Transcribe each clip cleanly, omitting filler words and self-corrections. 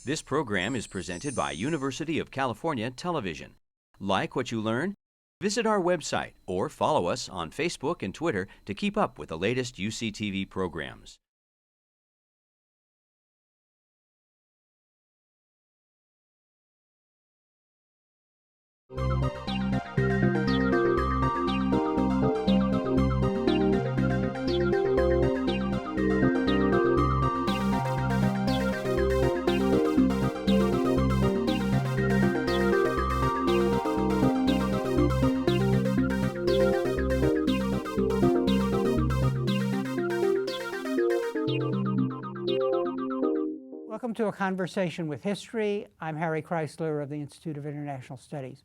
This program is presented by University of California Television. Like what you learn? Visit our website or follow us on Facebook and Twitter to keep up with the latest UCTV programs. Welcome to A Conversation with History. I'm Harry Chrysler of the Institute of International Studies.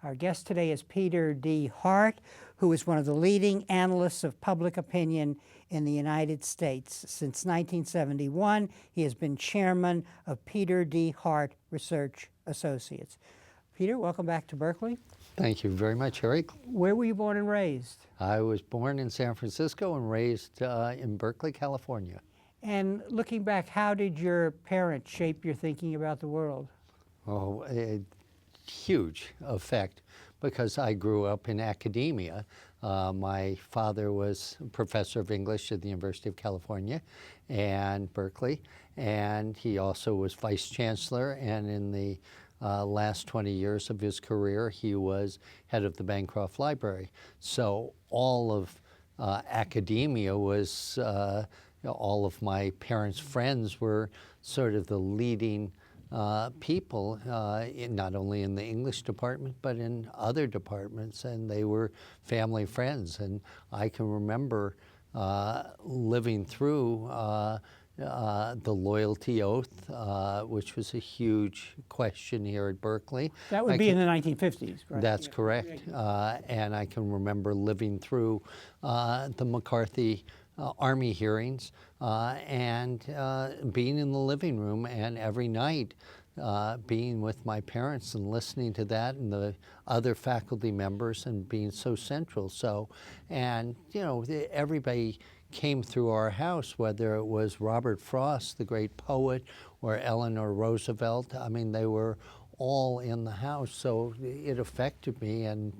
Our guest today is Peter D. Hart, who is one of the leading analysts of public opinion in the United States. Since 1971, he has been chairman of Peter D. Hart Research Associates. Peter, welcome back to Berkeley. Thank you very much, Harry. Where were you born and raised? I was born in San Francisco and raised in Berkeley, California. And looking back, how did your parents shape your thinking about the world? Oh, a huge effect, because I grew up in academia. My father was a professor of English at the University of California and Berkeley, and he also was vice chancellor, and in the last 20 years of his career, he was head of the Bancroft Library. So all of academia was all of my parents' friends were sort of the leading people, not only in the English department, but in other departments, and they were family friends. And I can remember living through the loyalty oath, which was a huge question here at Berkeley. That would be in the 1950s, right? That's correct. And I can remember living through the McCarthy Army hearings and being in the living room, and every night being with my parents and listening to that and the other faculty members and being so central. So, and you know, everybody came through our house, whether it was Robert Frost, the great poet, or Eleanor Roosevelt. I mean, they were all in the house. So it affected me and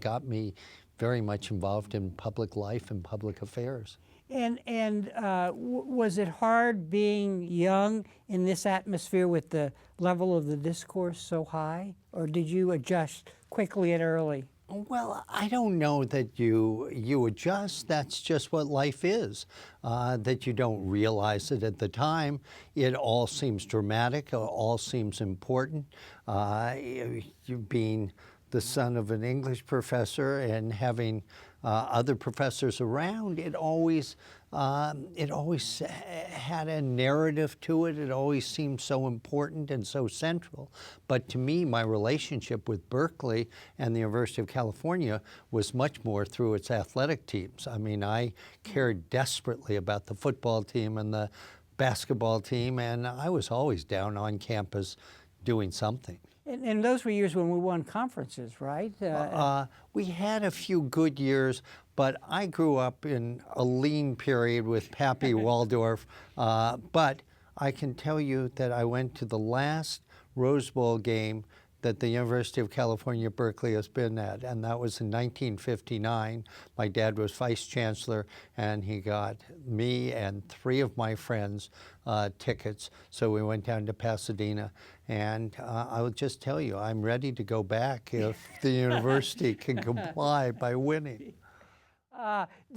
got me very much involved in public life and public affairs. And was it hard being young in this atmosphere with the level of the discourse so high, or did you adjust quickly and early? Well, I don't know that you adjust. That's just what life is, that you don't realize it at the time. It all seems dramatic, it all seems important. You being the son of an English professor and having other professors around, it always had a narrative to it. It always seemed so important and so central. But to me, my relationship with Berkeley and the University of California was much more through its athletic teams. I mean, I cared desperately about the football team and the basketball team, and I was always down on campus doing something. And those were years when we won conferences, right? We had a few good years, but I grew up in a lean period with Pappy Waldorf. But I can tell you that I went to the last Rose Bowl game that the University of California, Berkeley has been at, and that was in 1959. My dad was vice chancellor, and he got me and 3 of my friends tickets. So we went down to Pasadena, and I will just tell you, I'm ready to go back if the university can comply by winning.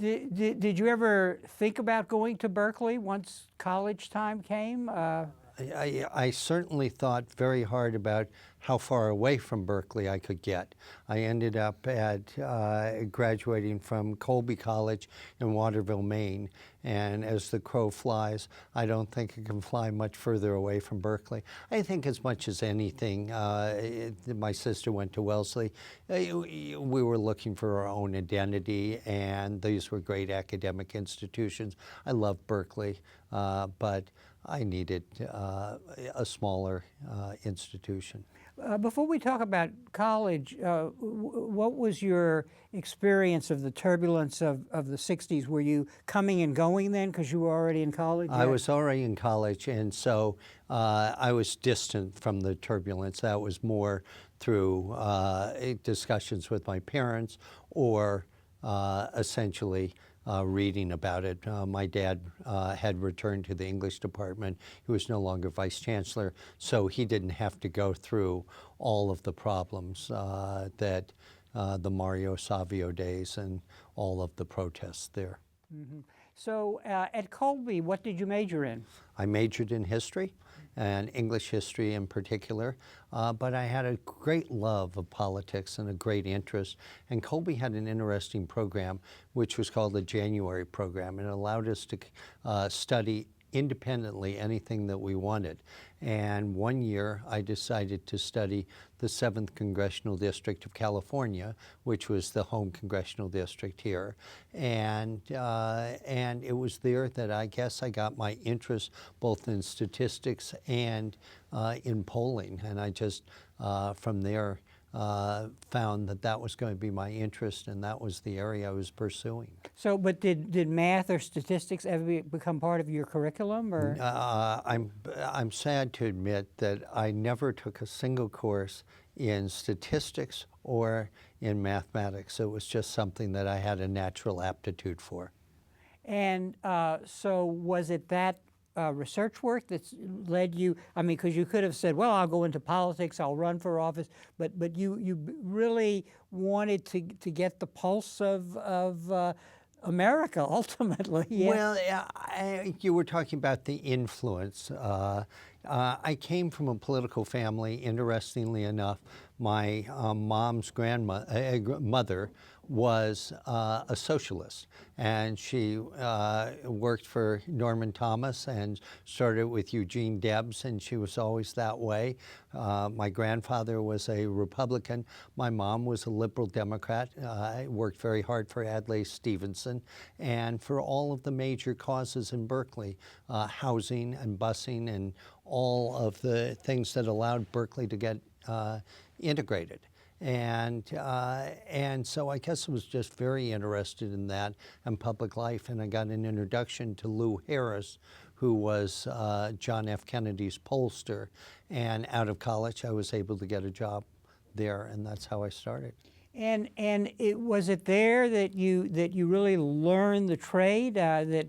Did you ever think about going to Berkeley once college time came? I certainly thought very hard about how far away from Berkeley I could get. I ended up at graduating from Colby College in Waterville, Maine, and as the crow flies, I don't think it can fly much further away from Berkeley. I think as much as anything, my sister went to Wellesley. We were looking for our own identity, and these were great academic institutions. I love Berkeley, but I needed a smaller institution. Before we talk about college, what was your experience of the turbulence of the 60s? Were you coming and going then because you were already in college? I was already in college, and so I was distant from the turbulence. That was more through discussions with my parents or essentially reading about it. My dad had returned to the English department. He was no longer vice chancellor, so he didn't have to go through all of the problems that the Mario Savio days and all of the protests there. Mm-hmm. So at Colby, what did you major in? I majored in history, and English history in particular, but I had a great love of politics and a great interest. And Colby had an interesting program which was called the January program, and it allowed us to study independently anything that we wanted. And one year I decided to study the 7th Congressional District of California, which was the home congressional district here. And it was there that I guess I got my interest both in statistics and in polling. And I just, from there, found that that was going to be my interest, and that was the area I was pursuing. So, but did math or statistics ever become part of your curriculum, or? I'm sad to admit that I never took a single course in statistics or in mathematics. It was just something that I had a natural aptitude for. And so was it that research work that's led you, I mean, because you could have said, well, I'll go into politics, I'll run for office, but you really wanted to get the pulse of America, ultimately. Yeah. Well, you were talking about the influence. I came from a political family. Interestingly enough, my mom's mother was a socialist, and she worked for Norman Thomas and started with Eugene Debs, and she was always that way. My grandfather was a Republican. My mom was a liberal Democrat. I worked very hard for Adlai Stevenson and for all of the major causes in Berkeley, housing and busing and all of the things that allowed Berkeley to get integrated. And so I guess I was just very interested in that and public life, and I got an introduction to Lou Harris, who was John F. Kennedy's pollster, and out of college I was able to get a job there, and that's how I started. And was it there that you really learned the trade, that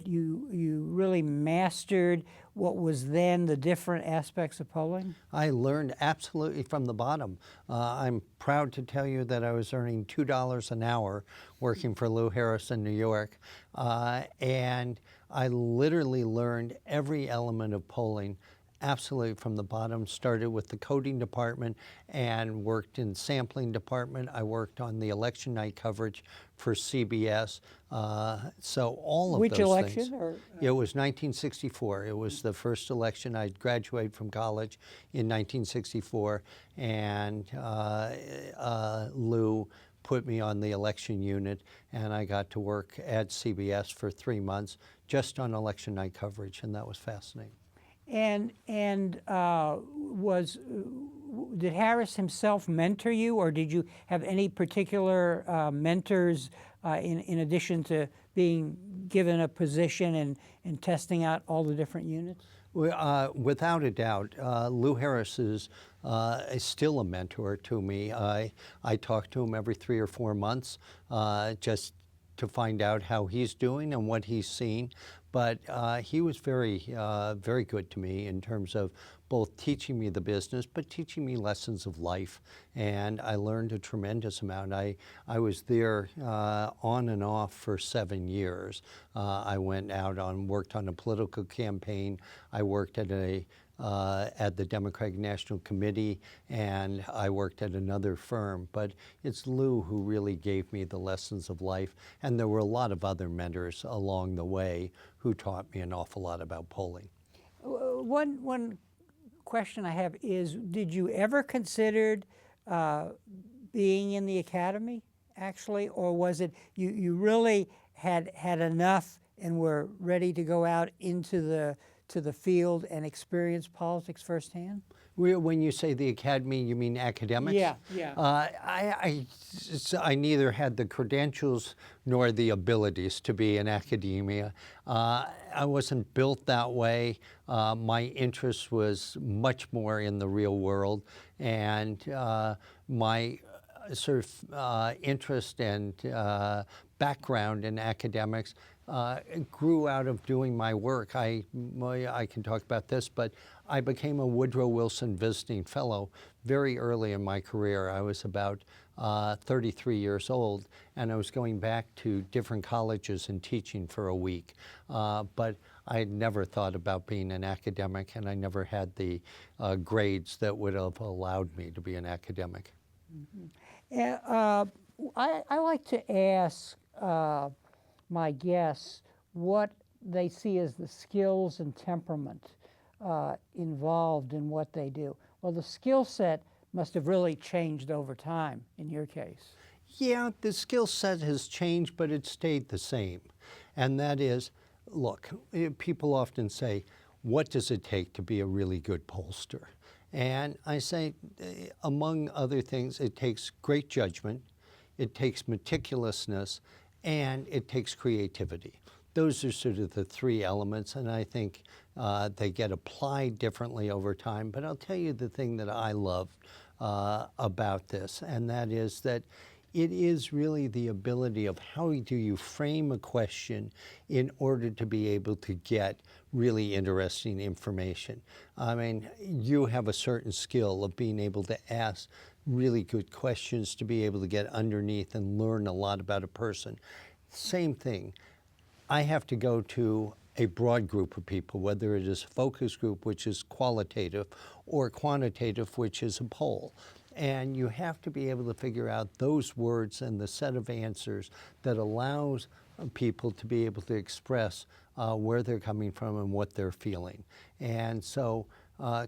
you really mastered what was then the different aspects of polling? I learned absolutely from the bottom. I'm proud to tell you that I was earning $2 an hour working for Lou Harris in New York, and I literally learned every element of polling absolutely from the bottom. Started with the coding department and worked in sampling department. I worked on the election night coverage for CBS. So all of Which those election? things. Or, It was 1964. It was the first election. I graduated from college in 1964, and Lou put me on the election unit, and I got to work at CBS for 3 months just on election night coverage, and that was fascinating. And did Harris himself mentor you, or did you have any particular mentors in addition to being given a position and testing out all the different units? Without a doubt, Lou Harris is still a mentor to me. I talk to him every 3 or 4 months just to find out how he's doing and what he's seen. But he was very good to me in terms of both teaching me the business, but teaching me lessons of life. And I learned a tremendous amount. I was there on and off for 7 years. I went out worked on a political campaign. I worked at the Democratic National Committee, and I worked at another firm. But it's Lou who really gave me the lessons of life, and there were a lot of other mentors along the way who taught me an awful lot about polling. One question I have is, did you ever consider being in the academy, actually, or was it you really had enough and were ready to go out into the to the field and experienced politics firsthand? When you say the academy, you mean academics? Yeah. I neither had the credentials nor the abilities to be in academia. I wasn't built that way. My interest was much more in the real world, and my sort of interest and background in academics grew out of doing my work. I can talk about this, but I became a Woodrow Wilson Visiting Fellow very early in my career. I was about 33 years old, and I was going back to different colleges and teaching for a week. But I had never thought about being an academic, and I never had the grades that would have allowed me to be an academic. I like to ask my guests what they see as the skills and temperament involved in what they do. Well, the skill set must have really changed over time in your case. Yeah, the skill set has changed, but it stayed the same. And that is, look, people often say, what does it take to be a really good pollster? And I say, among other things, it takes great judgment, it takes meticulousness, and it takes creativity. Those are sort of the three elements, and I think they get applied differently over time. But I'll tell you the thing that I love about this, and that is that it is really the ability of how do you frame a question in order to be able to get really interesting information. I mean, you have a certain skill of being able to ask really good questions, to be able to get underneath and learn a lot about a person. Same thing. I have to go to a broad group of people, whether it is a focus group, which is qualitative, or quantitative, which is a poll. And you have to be able to figure out those words and the set of answers that allows people to be able to express where they're coming from and what they're feeling. And so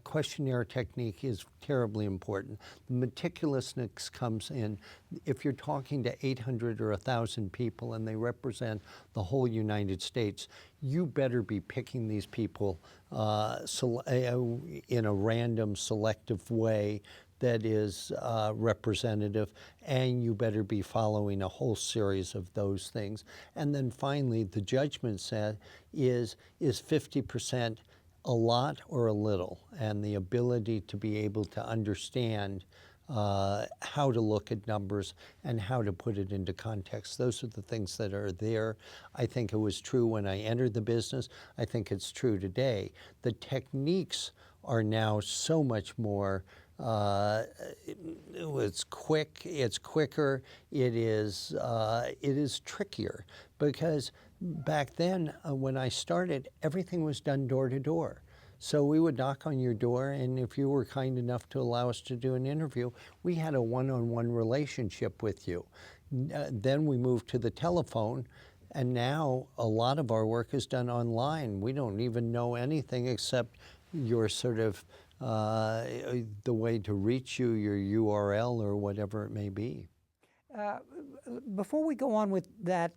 questionnaire technique is terribly important. The meticulousness comes in if you're talking to 800 or 1,000 people and they represent the whole United States. You better be picking these people in a random, selective way that is representative, and you better be following a whole series of those things. And then finally, the judgment set is 50% a lot or a little, and the ability to be able to understand how to look at numbers and how to put it into context. Those are the things that are there. I think it was true when I entered the business. I think it's true today. The techniques are now so much more it's quicker, it is trickier, because back then when I started, everything was done door to door. So we would knock on your door, and if you were kind enough to allow us to do an interview, we had a one-on-one relationship with you. Then we moved to the telephone, and now a lot of our work is done online. We don't even know anything except your sort of the way to reach you, your URL or whatever it may be. Before we go on with that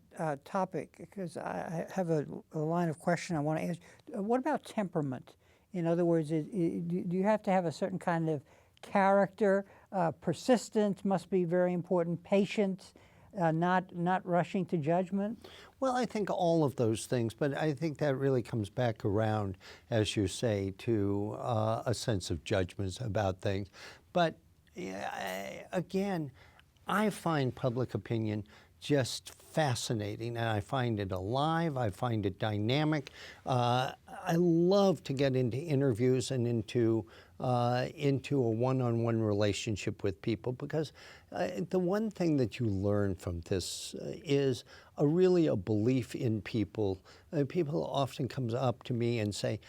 topic, because I have a line of question I want to ask, what about temperament? In other words, do you have to have a certain kind of character? Persistence must be very important. Patience, not rushing to judgment? Well, I think all of those things, but I think that really comes back around, as you say, to a sense of judgments about things. But again, I find public opinion just fascinating, and I find it alive, I find it dynamic. I love to get into interviews and into a one-on-one relationship with people, because the one thing that you learn from this is really a belief in people. People often come up to me and say,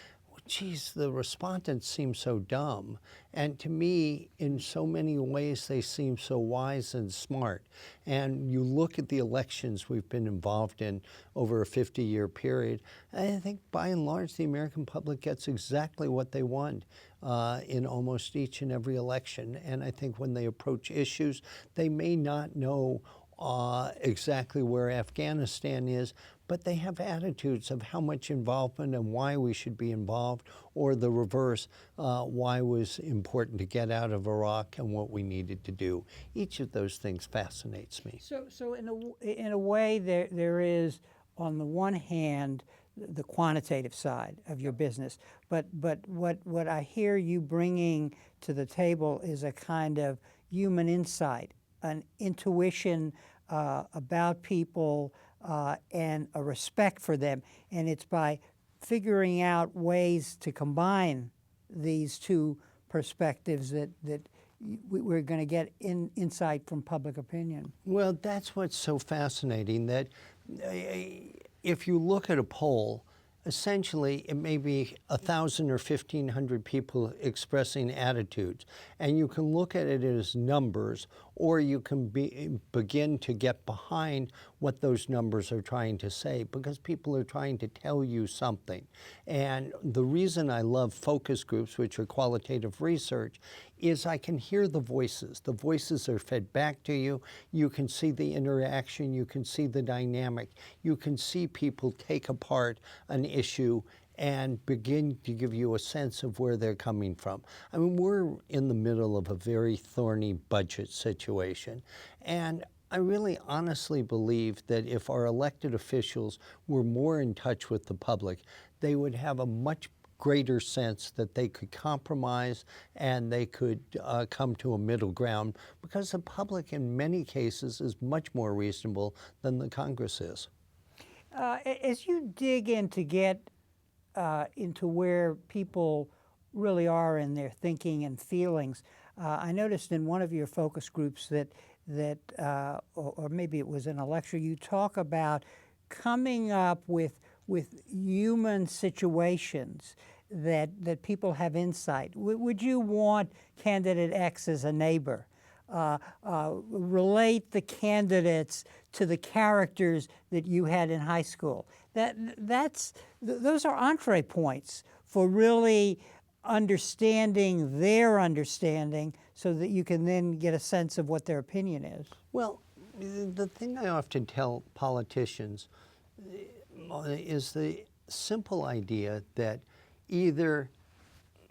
geez, the respondents seem so dumb. And to me, in so many ways, they seem so wise and smart. And you look at the elections we've been involved in over a 50-year period, I think by and large, the American public gets exactly what they want in almost each and every election. And I think when they approach issues, they may not know exactly where Afghanistan is, but they have attitudes of how much involvement and why we should be involved, or the reverse, why it was important to get out of Iraq and what we needed to do. Each of those things fascinates me. So in a way, there is, on the one hand, the quantitative side of your business, but what I hear you bringing to the table is a kind of human insight, an intuition about people, and a respect for them, and it's by figuring out ways to combine these two perspectives that we're going to get insight from public opinion. Well, that's what's so fascinating, that if you look at a poll, essentially it may be 1,000 or 1,500 people expressing attitudes, and you can look at it as numbers, or you can begin to get behind what those numbers are trying to say, because people are trying to tell you something. And the reason I love focus groups, which are qualitative research, is I can hear the voices. The voices are fed back to you. You can see the interaction. You can see the dynamic. You can see people take apart an issue and begin to give you a sense of where they're coming from. I mean, we're in the middle of a very thorny budget situation, and I really honestly believe that if our elected officials were more in touch with the public, they would have a much greater sense that they could compromise and they could come to a middle ground, because the public in many cases is much more reasonable than the Congress is. As you dig in to get into where people really are in their thinking and feelings, I noticed in one of your focus groups or maybe it was in a lecture, you talk about coming up with human situations that people have insight. Would you want candidate X as a neighbor? Relate the candidates to the characters that you had in high school. Those are entree points for really understanding their understanding, so that you can then get a sense of what their opinion is. Well, the thing I often tell politicians is the simple idea that either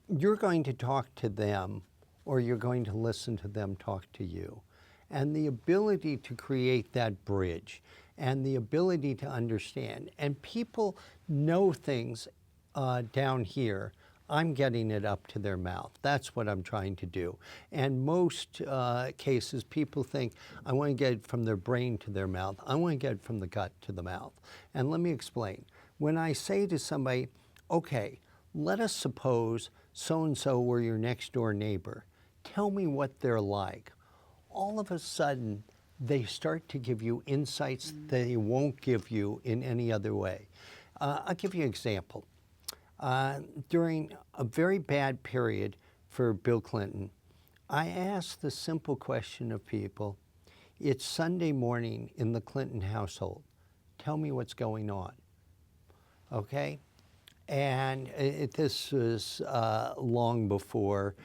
you're going to talk to them or you're going to listen to them talk to you. And the ability to create that bridge and the ability to understand. And people know things down here. I'm getting it up to their mouth. That's what I'm trying to do. And most cases, people think, I want to get it from their brain to their mouth. I want to get it from the gut to the mouth. And let me explain. When I say to somebody, okay, let us suppose so-and-so were your next door neighbor. Tell me what they're like. All of a sudden, they start to give you insights they won't give you in any other way. I'll give you an example. During a very bad period for Bill Clinton, I asked the simple question of people, it's Sunday morning in the Clinton household. Tell me what's going on, okay? And this was long before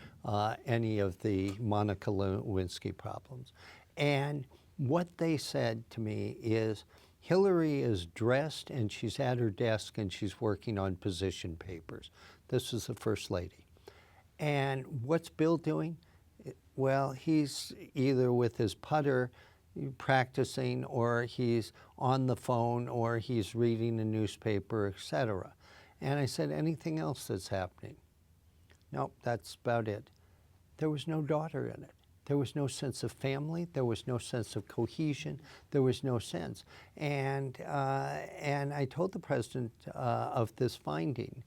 any of the Monica Lewinsky problems. And what they said to me is, Hillary is dressed and she's at her desk and she's working on position papers. This was the First Lady. And what's Bill doing? Well, he's either with his putter practicing, or he's on the phone, or he's reading a newspaper, etc. And I said, anything else that's happening? Nope, that's about it. There was no daughter in it. There was no sense of family. There was no sense of cohesion. There was no sense. And I told the president of this finding.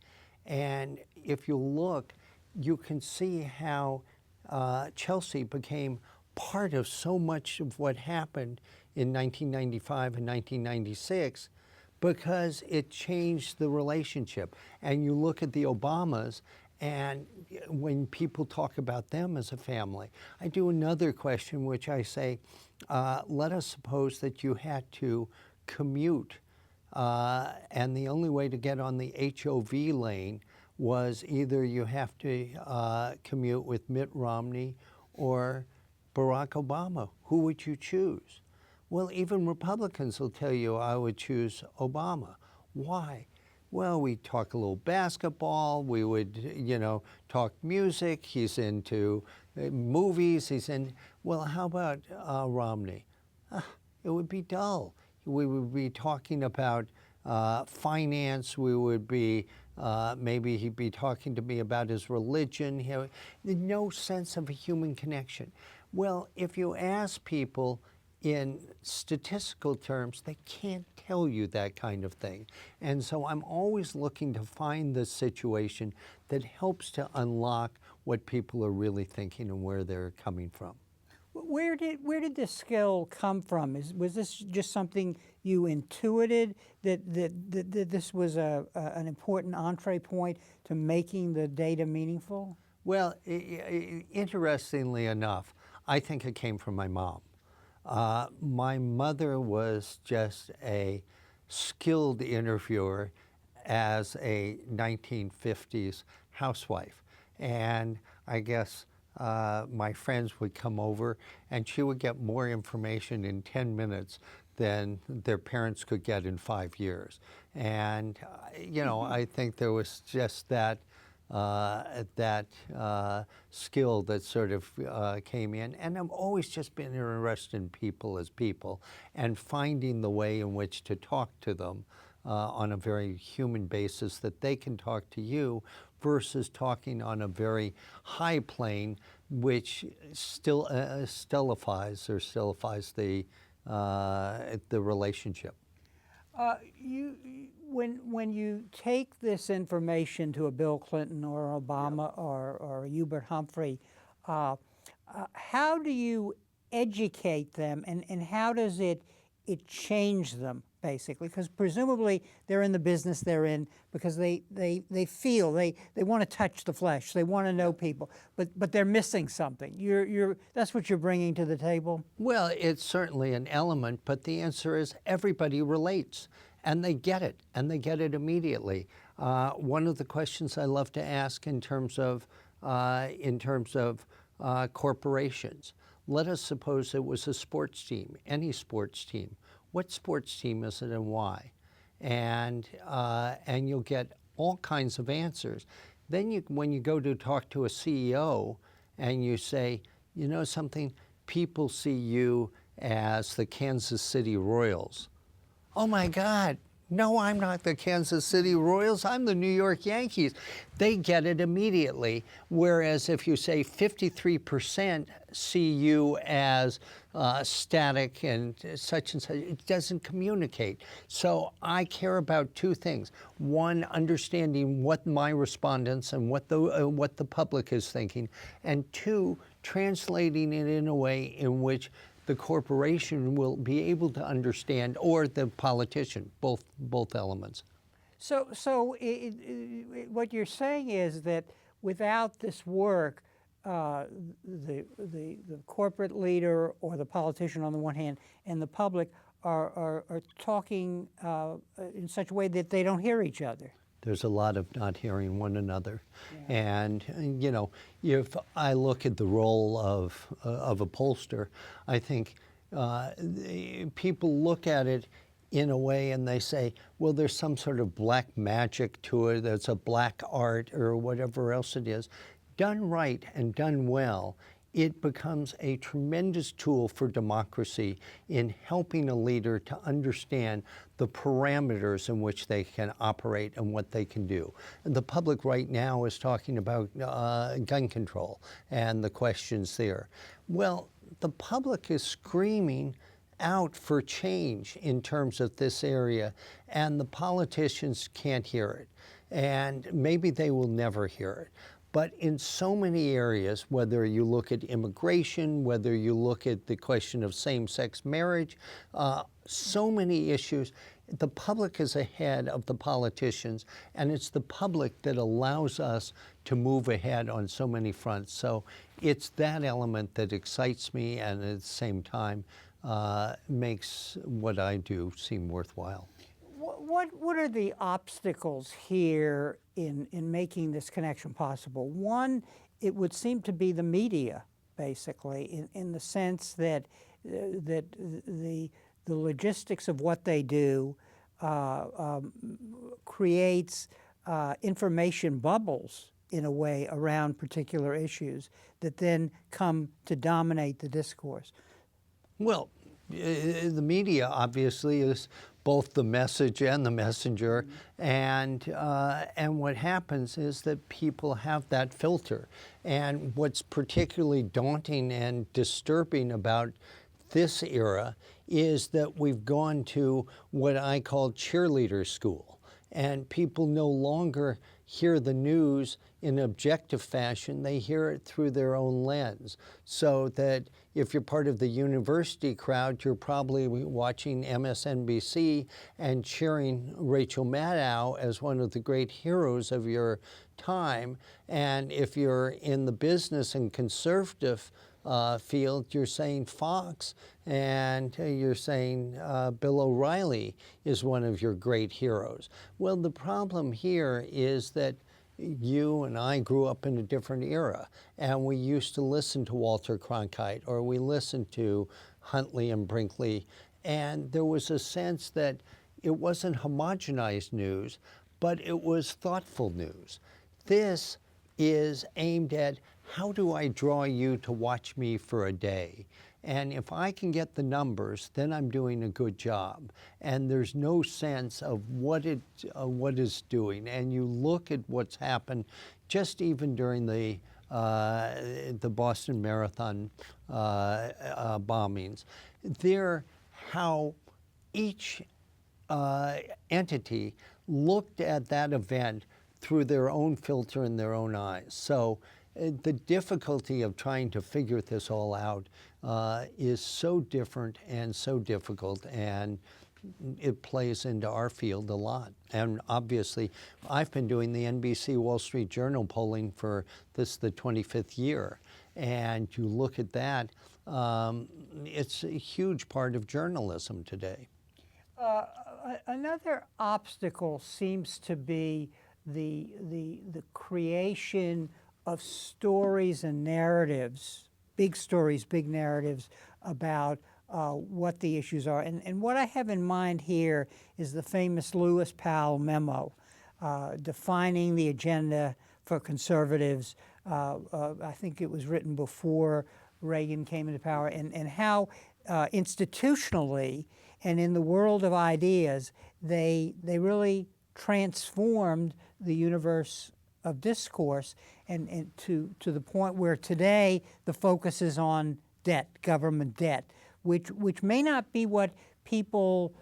And if you look, you can see how Chelsea became part of so much of what happened in 1995 and 1996, because it changed the relationship. And you look at the Obamas, and when people talk about them as a family, I do another question, which I say, let us suppose that you had to commute, and the only way to get on the HOV lane was either you have to commute with Mitt Romney or Barack Obama. Who would you choose? Well, even Republicans will tell you I would choose Obama. Why? Well, we talk a little basketball, we would, talk music, he's into movies, well, how about Romney? It would be dull. We would be talking about finance, we would be, maybe he'd be talking to me about his religion, no sense of a human connection. Well, if you ask people in statistical terms, they can't tell you that kind of thing. And so I'm always looking to find the situation that helps to unlock what people are really thinking and where they're coming from. Where did this skill come from? Was this just something you intuited, that this was an important entree point to making the data meaningful? Well, interestingly enough, I think it came from my mom. My mother was just a skilled interviewer as a 1950s housewife. And I guess my friends would come over and she would get more information in 10 minutes than their parents could get in 5 years. And, I think there was just that skill that sort of came in. And I've always just been interested in people as people and finding the way in which to talk to them on a very human basis, that they can talk to you versus talking on a very high plane, which still stellifies the relationship. When you take this information to a Bill Clinton or Obama or Hubert Humphrey, how do you educate them, and how does it change them, basically? Because presumably they're in the business they're in because they feel they want to touch the flesh, they want to know people, but they're missing something. That's what you're bringing to the table? Well, it's certainly an element, but the answer is everybody relates. And they get it immediately. One of the questions I love to ask in terms of corporations. Let us suppose it was a sports team, any sports team. What sports team is it and why? And you'll get all kinds of answers. Then when you go to talk to a CEO and you say, you know something, people see you as the Kansas City Royals. Oh my God, no, I'm not the Kansas City Royals, I'm the New York Yankees. They get it immediately, whereas if you say 53% see you as static and such, it doesn't communicate. So I care about two things. One, understanding what my respondents and what the public is thinking, and two, translating it in a way in which the corporation will be able to understand, or the politician, both elements. So what you're saying is that without this work, the corporate leader or the politician on the one hand and the public are talking in such a way that they don't hear each other. There's a lot of not hearing one another. Yeah. And, if I look at the role of a pollster, I think people look at it in a way and they say, well, there's some sort of black magic to it, there's a black art or whatever else it is. Done right and done well, it becomes a tremendous tool for democracy in helping a leader to understand the parameters in which they can operate and what they can do. And the public right now is talking about gun control and the questions there. Well, the public is screaming out for change in terms of this area, and the politicians can't hear it. And maybe they will never hear it. But in so many areas, whether you look at immigration, whether you look at the question of same-sex marriage, so many issues, the public is ahead of the politicians, and it's the public that allows us to move ahead on so many fronts. So it's that element that excites me and at the same time makes what I do seem worthwhile. What are the obstacles here in making this connection possible? One, it would seem to be the media, basically, in the sense that the the logistics of what they do creates information bubbles in a way around particular issues that then come to dominate the discourse. Well, the media obviously is both the message and the messenger, and what happens is that people have that filter. And what's particularly daunting and disturbing about this era is that we've gone to what I call cheerleader school, and people no longer hear the news in objective fashion. They hear it through their own lens. So that if you're part of the university crowd, you're probably watching MSNBC and cheering Rachel Maddow as one of the great heroes of your time. And if you're in the business and conservative field, you're saying Fox, and you're saying Bill O'Reilly is one of your great heroes. Well, the problem here is that you and I grew up in a different era, and we used to listen to Walter Cronkite, or we listened to Huntley and Brinkley, and there was a sense that it wasn't homogenized news, but it was thoughtful news. This is aimed at, how do I draw you to watch me for a day? And if I can get the numbers, then I'm doing a good job. And there's no sense of what is doing. And you look at what's happened just even during the Boston Marathon bombings. There, how each entity looked at that event through their own filter and their own eyes. So the difficulty of trying to figure this all out is so different and so difficult, and it plays into our field a lot. And obviously, I've been doing the NBC Wall Street Journal polling for the 25th year, and you look at that, it's a huge part of journalism today. Another obstacle seems to be the creation of stories and narratives, big stories, big narratives about what the issues are. And what I have in mind here is the famous Lewis Powell memo defining the agenda for conservatives. I think it was written before Reagan came into power, and how institutionally and in the world of ideas, they really transformed the universe of discourse, and to the point where today the focus is on debt, government debt, which may not be what people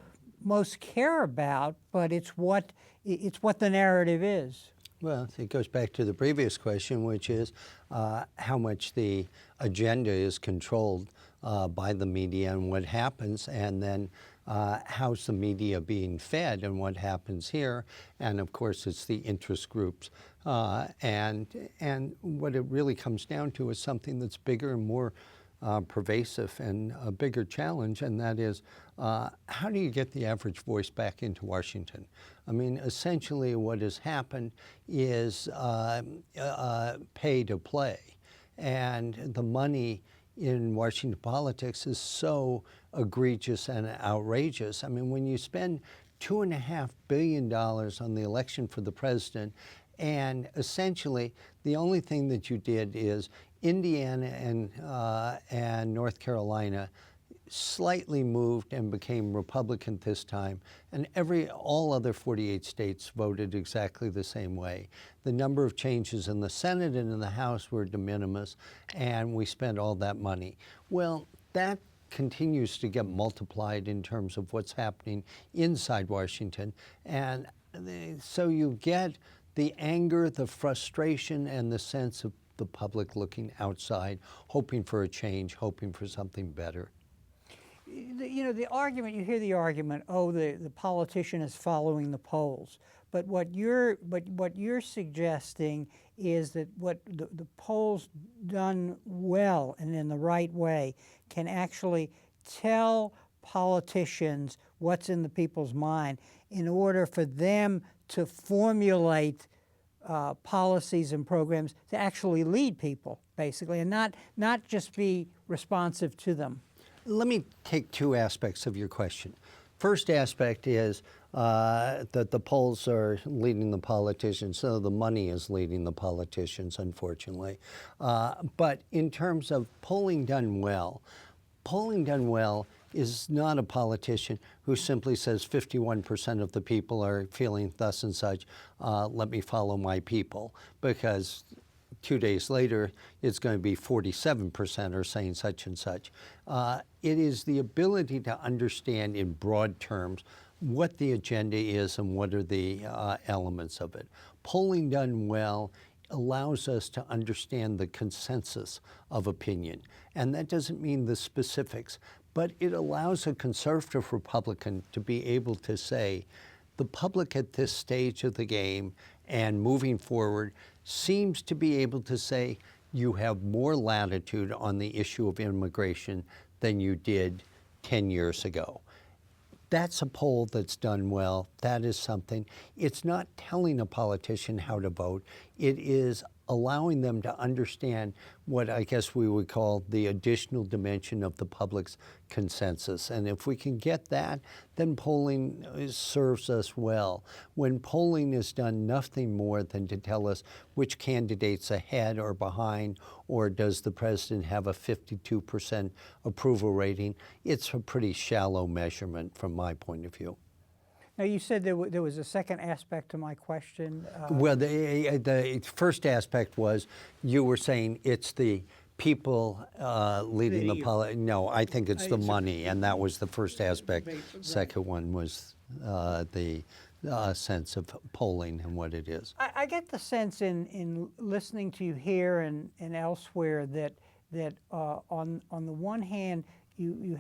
most care about, but it's what the narrative is. Well, it goes back to the previous question, which is how much the agenda is controlled by the media and what happens, and then how's the media being fed and what happens here. And of course, it's the interest groups. And what it really comes down to is something that's bigger and more pervasive and a bigger challenge, and that is how do you get the average voice back into Washington? I mean, essentially what has happened is pay to play, and the money in Washington politics is so egregious and outrageous. I mean, when you spend $2.5 billion on the election for the president, and essentially the only thing that you did is Indiana and North Carolina slightly moved and became Republican this time, and all other 48 states voted exactly the same way. The number of changes in the Senate and in the House were de minimis, and we spent all that money. Well, that continues to get multiplied in terms of what's happening inside Washington, and so you get the anger, the frustration, and the sense of the public looking outside, hoping for a change, hoping for something better. You know, the argument, you hear the argument, oh, the politician is following the polls. But what you're suggesting is that what the polls done well and in the right way can actually tell politicians what's in the people's mind in order for them to formulate policies and programs to actually lead people, basically, and not just be responsive to them. Let me take two aspects of your question. First aspect is that the polls are leading the politicians, so the money is leading the politicians, unfortunately. But in terms of polling done well is not a politician who simply says 51% of the people are feeling thus and such, let me follow my people, because 2 days later, it's going to be 47% are saying such and such. It is the ability to understand in broad terms what the agenda is and what are the elements of it. Polling done well allows us to understand the consensus of opinion. And that doesn't mean the specifics, but it allows a conservative Republican to be able to say, the public at this stage of the game and moving forward seems to be able to say you have more latitude on the issue of immigration than you did 10 years ago. That's a poll that's done well. That is something. It's not telling a politician how to vote. It is allowing them to understand what I guess we would call the additional dimension of the public's consensus. And if we can get that, then polling serves us well. When polling is done nothing more than to tell us which candidate's ahead or behind, or does the president have a 52% approval rating, it's a pretty shallow measurement from my point of view. Now, you said there was a second aspect to my question. Well, the first aspect was you were saying it's the people leading the politics. No, I think it's the money, and that was the first aspect. Second one was the sense of polling and what it is. I get the sense in listening to you here and elsewhere that on the one hand, you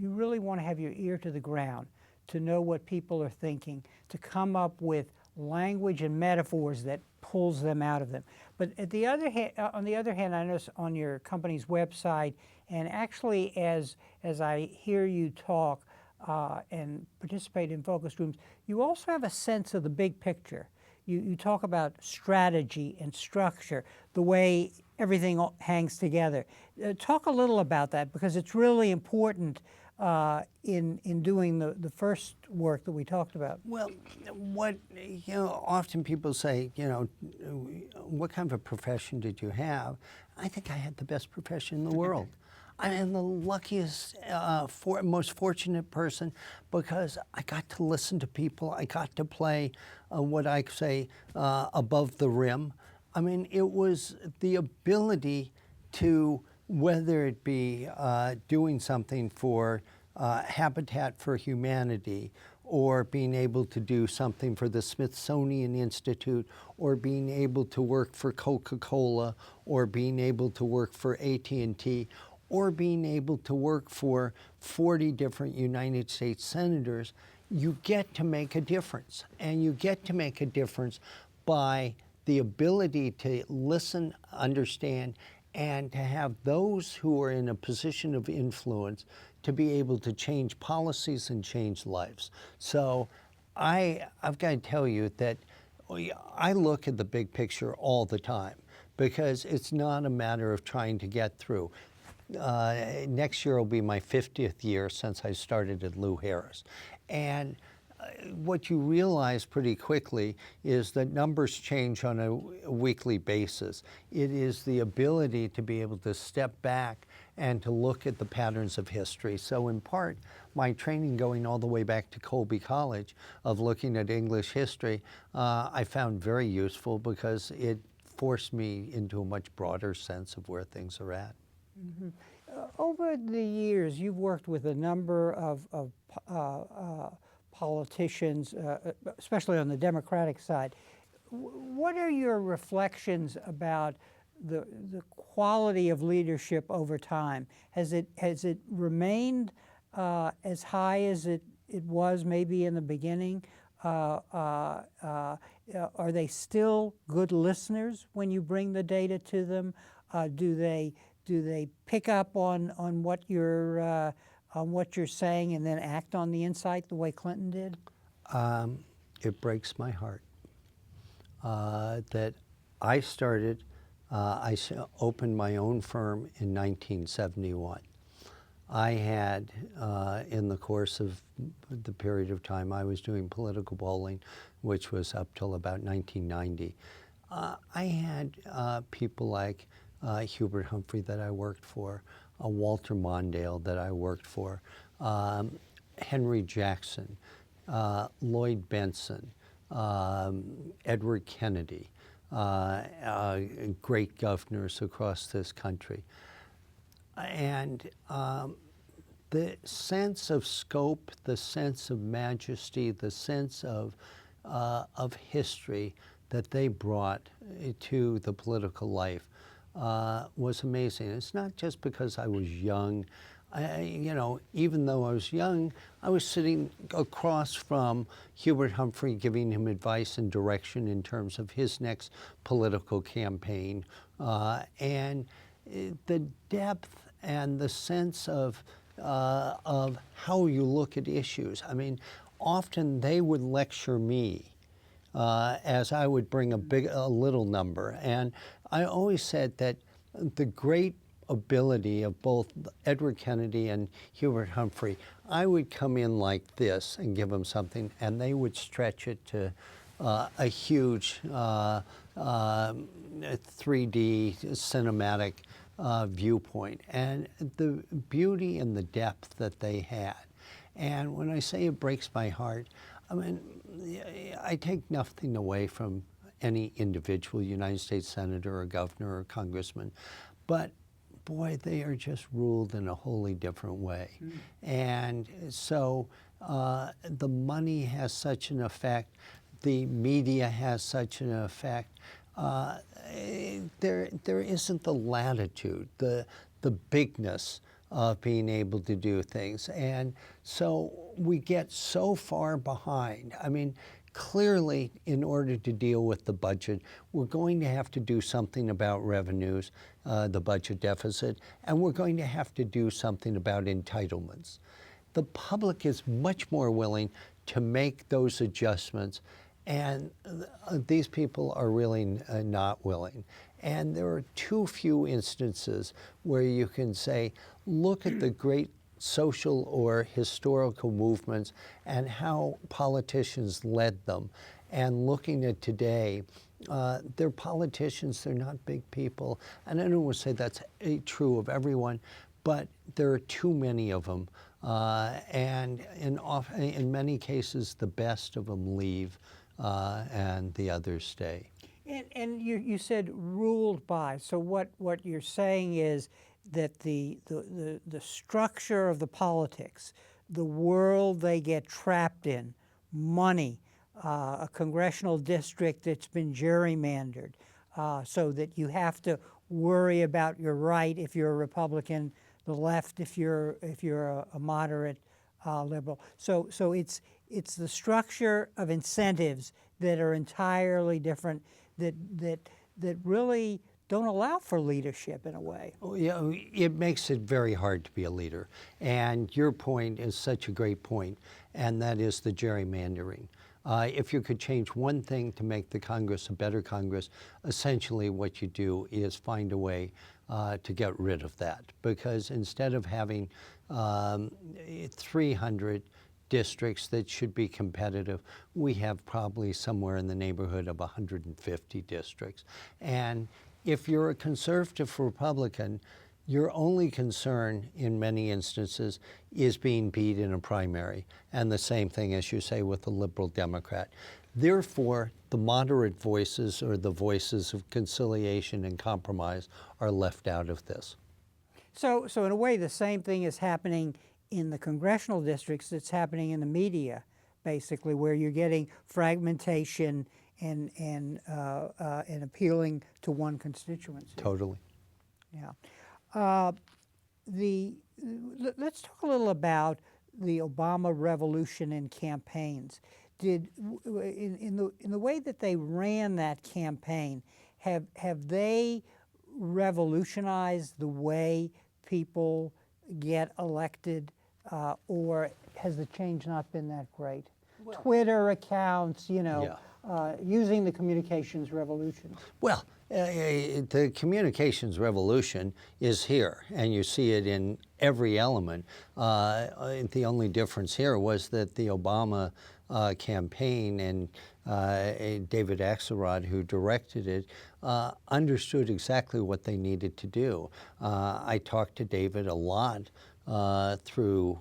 really want to have your ear to the ground, to know what people are thinking, to come up with language and metaphors that pulls them out of them. But on the other hand, I notice on your company's website, and actually as I hear you talk and participate in focus rooms, you also have a sense of the big picture. You talk about strategy and structure, the way everything hangs together. Talk a little about that, because it's really important in doing the first work that we talked about. Well, often people say, what kind of a profession did you have? I think I had the best profession in the world. I am the luckiest, most fortunate person, because I got to listen to people. I got to play what I say above the rim. I mean, it was the ability to, whether it be doing something for Habitat for Humanity, or being able to do something for the Smithsonian Institute, or being able to work for Coca-Cola, or being able to work for AT&T, or being able to work for 40 different United States senators, you get to make a difference. And you get to make a difference by the ability to listen, understand, and to have those who are in a position of influence to be able to change policies and change lives. So I've got to tell you that I look at the big picture all the time, because it's not a matter of trying to get through. Next year will be my 50th year since I started at Lou Harris. And what you realize pretty quickly is that numbers change on a weekly basis. It is the ability to be able to step back and to look at the patterns of history. So in part, my training going all the way back to Colby College of looking at English history, I found very useful, because it forced me into a much broader sense of where things are at. Mm-hmm. Over the years, you've worked with a number of politicians, especially on the Democratic side. What are your reflections about the quality of leadership over time? Has it remained as high as it was maybe in the beginning? Are they still good listeners when you bring the data to them? Do they pick up on what you're saying and then act on the insight the way Clinton did? It breaks my heart that I started. I opened my own firm in 1971. I had, in the course of the period of time I was doing political polling, which was up till about 1990, I had people like Hubert Humphrey that I worked for, Walter Mondale that I worked for, Henry Jackson, Lloyd Benson, Edward Kennedy, great governors across this country. And the sense of scope, the sense of majesty, the sense of history that they brought to the political life was amazing. It's not just because I was young. You know, even though I was young, I was sitting across from Hubert Humphrey giving him advice and direction in terms of his next political campaign. And the depth and the sense of how you look at issues. I mean, often they would lecture me as I would bring a little number. And I always said that the great ability of both Edward Kennedy and Hubert Humphrey, I would come in like this and give them something, and they would stretch it to a huge 3D cinematic viewpoint, and the beauty and the depth that they had. And when I say it breaks my heart, I mean, I take nothing away from any individual United States senator or governor or congressman, but boy, they are just ruled in a wholly different way. And so the money has such an effect, the media has such an effect. There isn't the latitude, the bigness of being able to do things. And so we get so far behind. I mean, clearly, in order to deal with the budget, we're going to have to do something about revenues, the budget deficit, and we're going to have to do something about entitlements. The public is much more willing to make those adjustments, and these people are really not willing. And there are too few instances where you can say, look at the great social or historical movements and how politicians led them. And looking at today, they're politicians, they're not big people. And I don't want to say that's true of everyone, but there are too many of them. And in many cases, the best of them leave and the others stay. And you said ruled by. So what you're saying is that the structure of the politics, the world they get trapped in, money, a congressional district that's been gerrymandered, so that you have to worry about your right if you're a Republican, the left if you're a moderate liberal. So it's the structure of incentives that are entirely different, that really don't allow for leadership in a way. Oh, yeah, it makes it very hard to be a leader. And your point is such a great point, and that is the gerrymandering. If you could change one thing to make the Congress a better Congress, essentially what you do is find a way to get rid of that. Because instead of having 300 districts that should be competitive, we have probably somewhere in the neighborhood of 150 districts. And if you're a conservative Republican, your only concern in many instances is being beat in a primary. And the same thing, as you say, with the liberal Democrat. Therefore, the moderate voices, or the voices of conciliation and compromise, are left out of this. So in a way, the same thing is happening in the congressional districts that's happening in the media, basically, where you're getting fragmentation and appealing to one constituency. Totally. Yeah. Let's talk a little about the Obama revolution in campaigns. In the way that they ran that campaign, have they revolutionized the way people get elected, or has the change not been that great? Well, Twitter accounts, you know, using the communications revolution. Well, the communications revolution is here, and you see it in every element. The only difference here was that the Obama campaign and David Axelrod, who directed it, understood exactly what they needed to do. I talked to David a lot through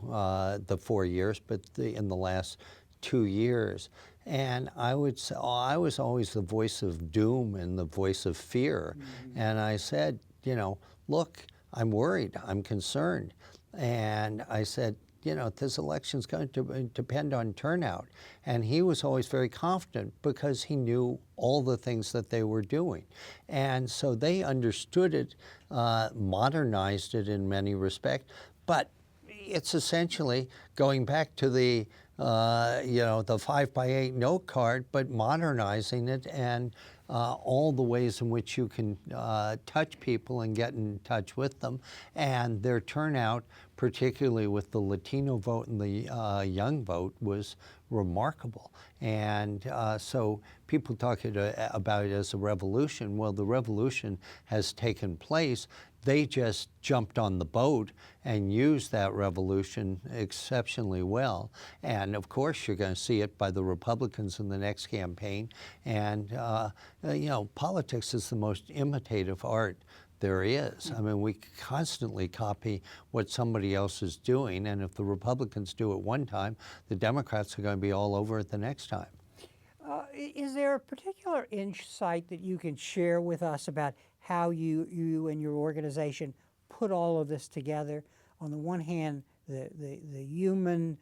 the 4 years, but in the last 2 years. And I would say, I was always the voice of doom and the voice of fear. Mm-hmm. And I said, you know, look, I'm worried, I'm concerned. And I said, you know, this election's going to depend on turnout. And he was always very confident because he knew all the things that they were doing. And so they understood it, modernized it in many respects, but it's essentially going back to the you know, the 5x8 note card, but modernizing it and all the ways in which you can touch people and get in touch with them. And their turnout, particularly with the Latino vote and the young vote, was remarkable. And so people talk about it as a revolution. Well, the revolution has taken place. They just jumped on the boat and used that revolution exceptionally well. And of course, you're going to see it by the Republicans in the next campaign. And, you know, politics is the most imitative art there is. I mean, we constantly copy what somebody else is doing. And if the Republicans do it one time, the Democrats are going to be all over it the next time. Is there a particular insight that you can share with us about how you and your organization put all of this together? On the one hand, the human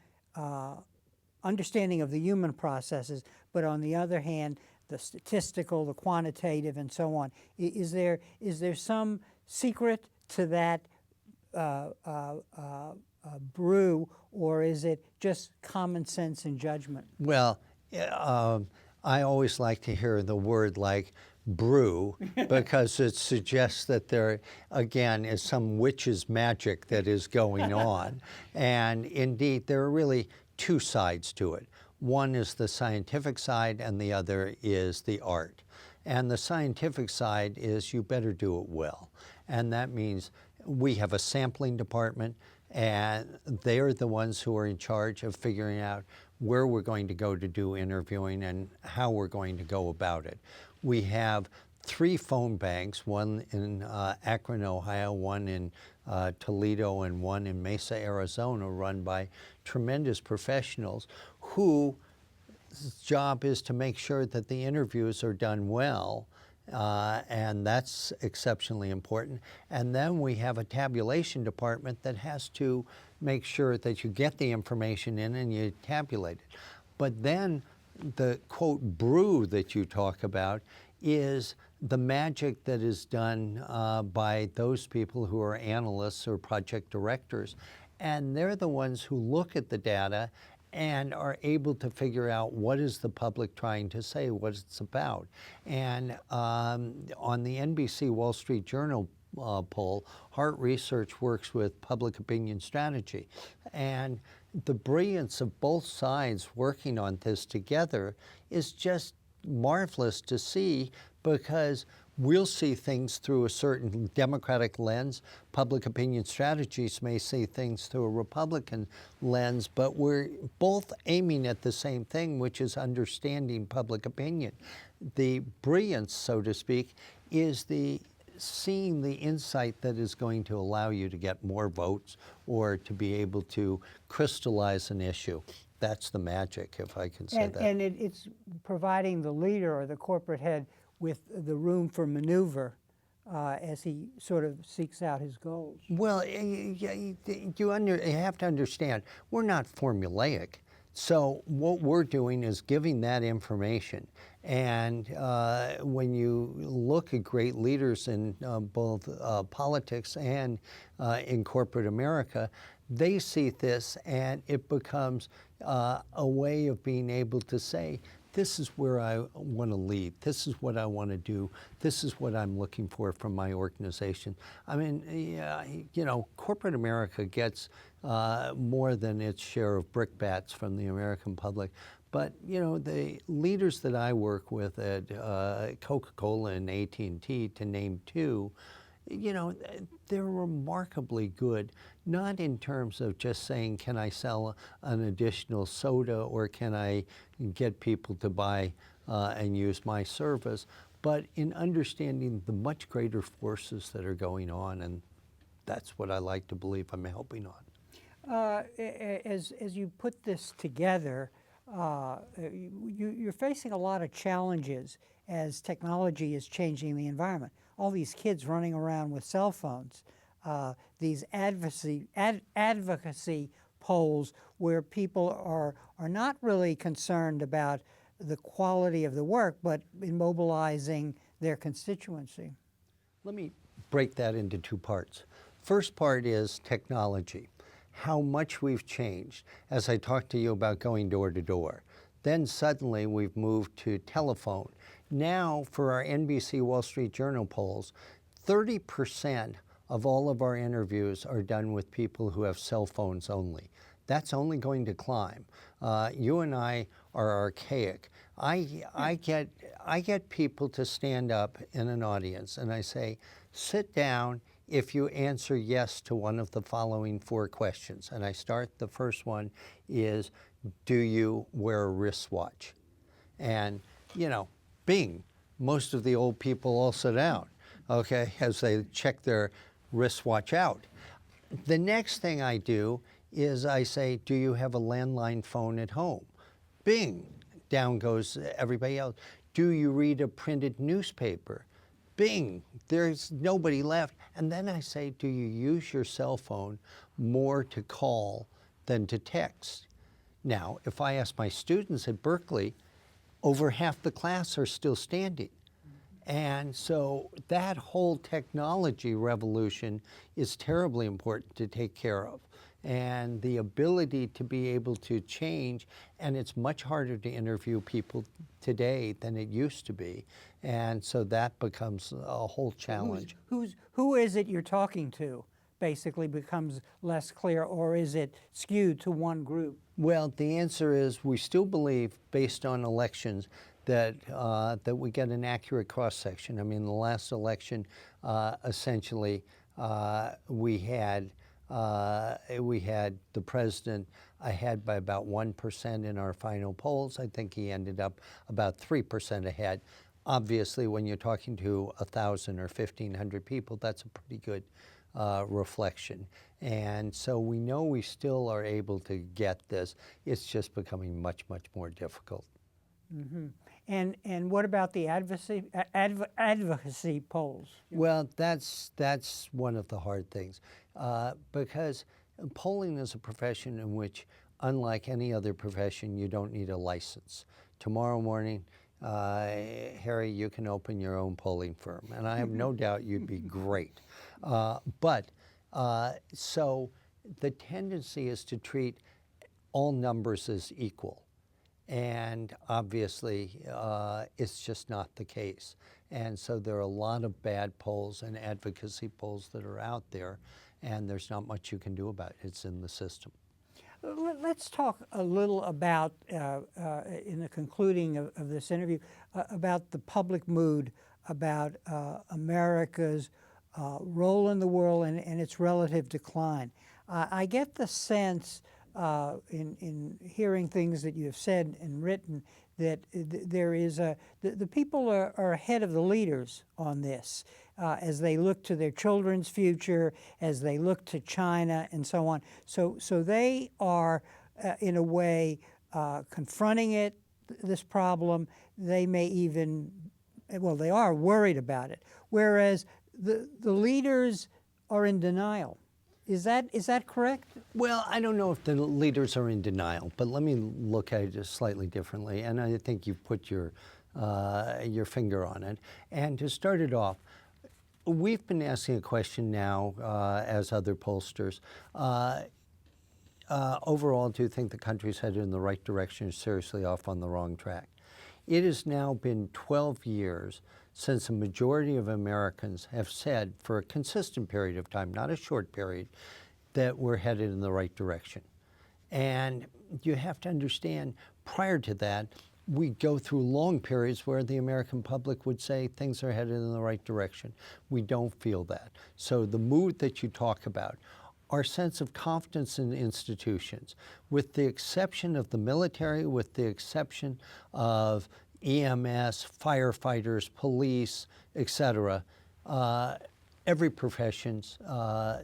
understanding of the human processes, but on the other hand, the statistical, the quantitative, and so on. Is there some secret to that brew, or is it just common sense and judgment? Well, I always like to hear the word like brew because it suggests that there, again, is some witch's magic that is going on. And indeed, there are really two sides to it. One is the scientific side, and the other is the art. And the scientific side is you better do it well. And that means we have a sampling department, and they're the ones who are in charge of figuring out where we're going to go to do interviewing and how we're going to go about it. We have 3 phone banks, one in Akron, Ohio, one in Toledo, and one in Mesa, Arizona, run by tremendous professionals whose job is to make sure that the interviews are done well. And that's exceptionally important. And then we have a tabulation department that has to make sure that you get the information in and you tabulate it. But then the, quote, brew that you talk about is the magic that is done by those people who are analysts or project directors. And they're the ones who look at the data and are able to figure out what is the public trying to say, what it's about. And on the NBC Wall Street Journal poll, Hart Research works with public opinion strategy. And the brilliance of both sides working on this together is just marvelous to see, because we'll see things through a certain Democratic lens. Public opinion strategies may see things through a Republican lens, but we're both aiming at the same thing, which is understanding public opinion. The brilliance, so to speak, is seeing the insight that is going to allow you to get more votes or to be able to crystallize an issue. That's the magic, if I can say that. And it's providing the leader or the corporate head with the room for maneuver as he sort of seeks out his goals. Well, you have to understand, we're not formulaic. So what we're doing is giving that information. And when you look at great leaders in both politics and in corporate America, they see this and it becomes a way of being able to say, this is where I want to lead. This is what I want to do. This is what I'm looking for from my organization. I mean, you know, corporate America gets more than its share of brickbats from the American public. But you know, the leaders that I work with at Coca-Cola and AT&T, to name two, you know, they're remarkably good, not in terms of just saying, can I sell an additional soda or can I get people to buy and use my service, but in understanding the much greater forces that are going on, and that's what I like to believe I'm helping on. As you put this together, you're facing a lot of challenges as technology is changing the environment. All these kids running around with cell phones, these advocacy polls where people are not really concerned about the quality of the work, but in mobilizing their constituency. Let me break that into two parts. First part is technology, how much we've changed. As I talked to you about going door to door, then suddenly we've moved to telephone. Now for our NBC Wall Street Journal polls, 30% of all of our interviews are done with people who have cell phones only. That's only going to climb. You and I are archaic. I get people to stand up in an audience and I say, sit down if you answer yes to one of the following 4 questions. And I start, the first one is, do you wear a wristwatch? And, you know, bing, most of the old people all sit down, okay, as they check their wristwatch out. The next thing I do is I say, do you have a landline phone at home? Bing, down goes everybody else. Do you read a printed newspaper? Bing, there's nobody left. And then I say, do you use your cell phone more to call than to text? Now, if I ask my students at Berkeley, over half the class are still standing. And so that whole technology revolution is terribly important to take care of. And the ability to be able to change, and it's much harder to interview people today than it used to be. And so that becomes a whole challenge. Who is it you're talking to basically becomes less clear, or is it skewed to one group? Well, the answer is we still believe, based on elections, that that we get an accurate cross-section. I mean, the last election, essentially, we had the president ahead by about 1% in our final polls. I think he ended up about 3% ahead. Obviously, when you're talking to 1,000 or 1,500 people, that's a pretty good reflection. And so we know we still are able to get this. It's just becoming much, much more difficult. Mm-hmm. And what about the advocacy polls? Well, that's one of the hard things, because polling is a profession in which, unlike any other profession, you don't need a license. Tomorrow morning, Harry, you can open your own polling firm, and I have no doubt you'd be great. So the tendency is to treat all numbers as equal. And obviously, it's just not the case. And so there are a lot of bad polls and advocacy polls that are out there, and there's not much you can do about it. It's in the system. Let's talk a little about, in the concluding of this interview, about the public mood, about America's role in the world and its relative decline. I get the sense in hearing things that you have said and written that there is the people are ahead of the leaders on this as they look to their children's future, as they look to China and so on. So they are in a way confronting this problem. They may even, well, they are worried about it, whereas the leaders are in denial. Is that correct? Well, I don't know if the leaders are in denial, but let me look at it just slightly differently. And I think you've put your finger on it. And to start it off, we've been asking a question now as other pollsters. Overall, do you think the country's headed in the right direction or seriously off on the wrong track? It has now been 12 years since a majority of Americans have said, for a consistent period of time, not a short period, that we're headed in the right direction. And you have to understand, prior to that, we go through long periods where the American public would say things are headed in the right direction. We don't feel that. So the mood that you talk about, our sense of confidence in institutions, with the exception of the military, with the exception of EMS, firefighters, police, etc., every profession's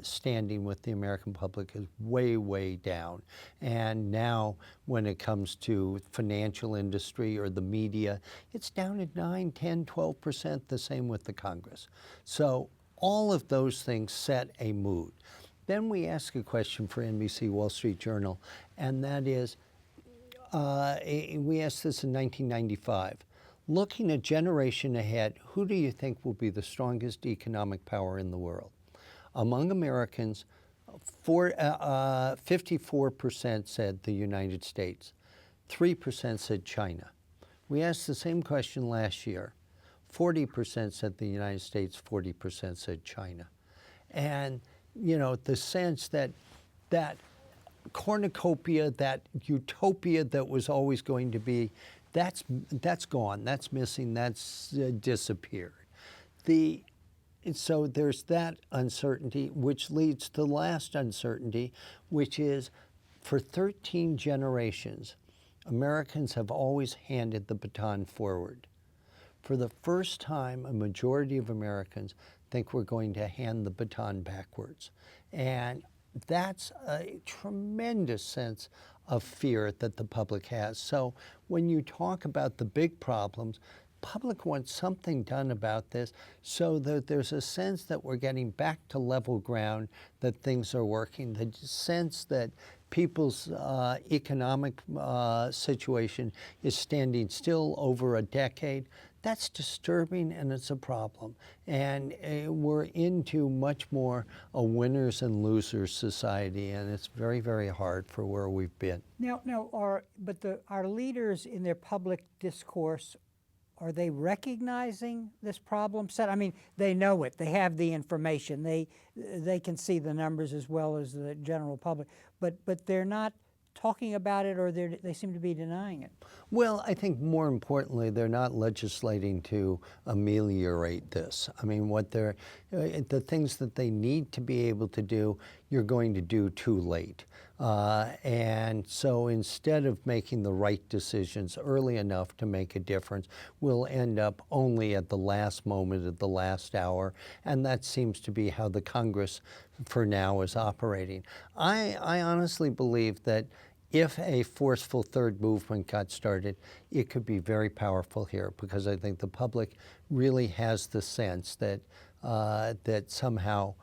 standing with the American public is way, way down. And now when it comes to financial industry or the media, it's down at 9, 10, 12%, the same with the Congress. So all of those things set a mood. Then we ask a question for NBC Wall Street Journal, and that is, we asked this in 1995. Looking a generation ahead, who do you think will be the strongest economic power in the world? Among Americans, 54% said the United States. 3% said China. We asked the same question last year. 40% said the United States, 40% said China. And, you know, the sense that that cornucopia, that utopia that was always going to be, that's gone, that's missing, that's disappeared. So there's that uncertainty, which leads to the last uncertainty, which is for 13 generations, Americans have always handed the baton forward. For the first time, a majority of Americans think we're going to hand the baton backwards. And that's a tremendous sense of fear that the public has. So when you talk about the big problems, public wants something done about this so that there's a sense that we're getting back to level ground, that things are working, the sense that people's economic situation is standing still over a decade. That's disturbing, and it's a problem. And we're into much more a winners and losers society, and it's very, very hard for where we've been. Now, our leaders in their public discourse, are they recognizing this problem set? I mean, they know it. They have the information. They can see the numbers as well as the general public. But they're not talking about it, or they seem to be denying it. Well, I think more importantly, they're not legislating to ameliorate this. I mean, the things that they need to be able to do, you're going to do too late. And so instead of making the right decisions early enough to make a difference, we'll end up only at the last moment, at the last hour, and that seems to be how the Congress for now is operating. I honestly believe that if a forceful third movement got started, it could be very powerful here, because I think the public really has the sense that that somehow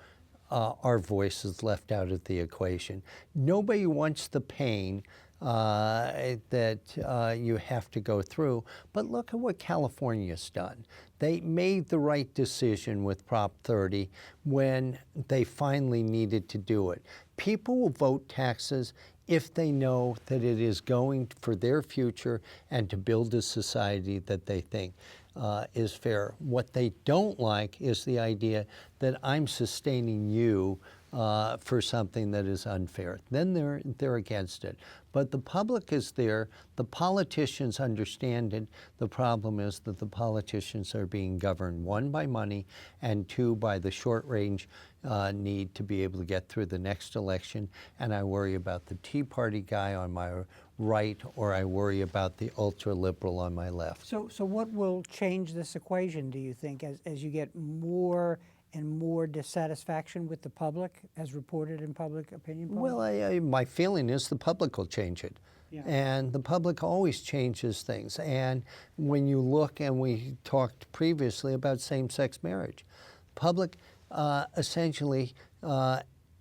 our voice is left out of the equation. Nobody wants the pain that you have to go through, but look at what California's done. They made the right decision with Prop 30 when they finally needed to do it. People will vote taxes if they know that it is going for their future and to build a society that they think is fair. What they don't like is the idea that I'm sustaining you for something that is unfair. Then they're against it. But the public is there. The politicians understand it. The problem is that the politicians are being governed, one, by money, and two, by the short-range need to be able to get through the next election. And I worry about the Tea Party guy on my right, or I worry about the ultra-liberal on my left. So what will change this equation, do you think, as you get more and more dissatisfaction with the public, as reported in public opinion polls? Well, my feeling is the public will change it. Yeah. And the public always changes things. And when you look, and we talked previously about same-sex marriage, public essentially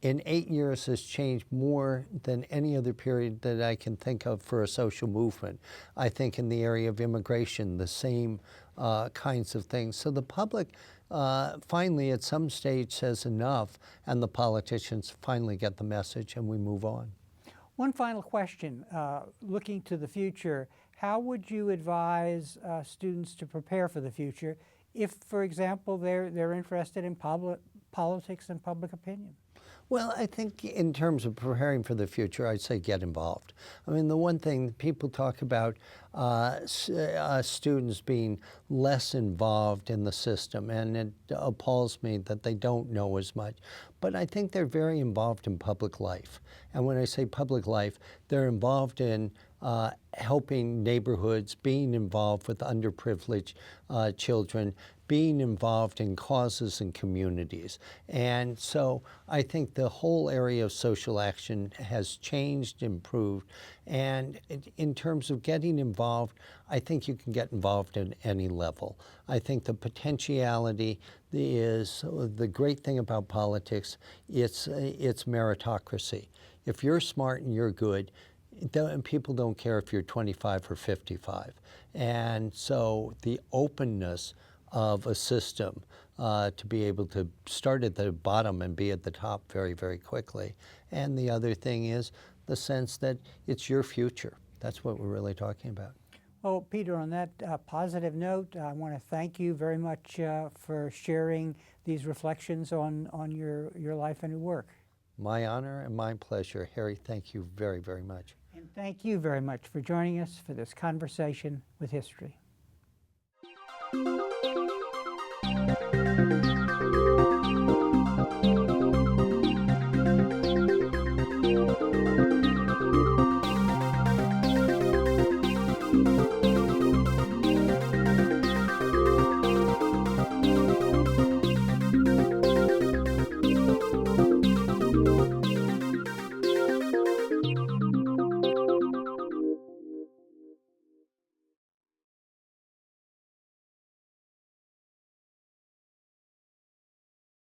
in 8 years has changed more than any other period that I can think of for a social movement. I think in the area of immigration, the same kinds of things. So the public finally at some stage says enough, and the politicians finally get the message, and we move on. One final question, looking to the future, how would you advise students to prepare for the future if, for example, they're interested in politics and public opinion? Well, I think in terms of preparing for the future, I'd say get involved. I mean, the one thing people talk about students being less involved in the system, and it appalls me that they don't know as much. But I think they're very involved in public life. And when I say public life, they're involved in helping neighborhoods, being involved with underprivileged children, being involved in causes and communities. And so I think the whole area of social action has changed, improved. And in terms of getting involved, I think you can get involved at any level. I think the potentiality is the great thing about politics. It's meritocracy. If you're smart and you're good, people don't care if you're 25 or 55. And so the openness of a system to be able to start at the bottom and be at the top very, very quickly. And the other thing is the sense that it's your future. That's what we're really talking about. Well, Peter, on that positive note, I want to thank you very much for sharing these reflections on your life and your work. My honor and my pleasure. Harry, thank you very, very much. And thank you very much for joining us for this conversation with history.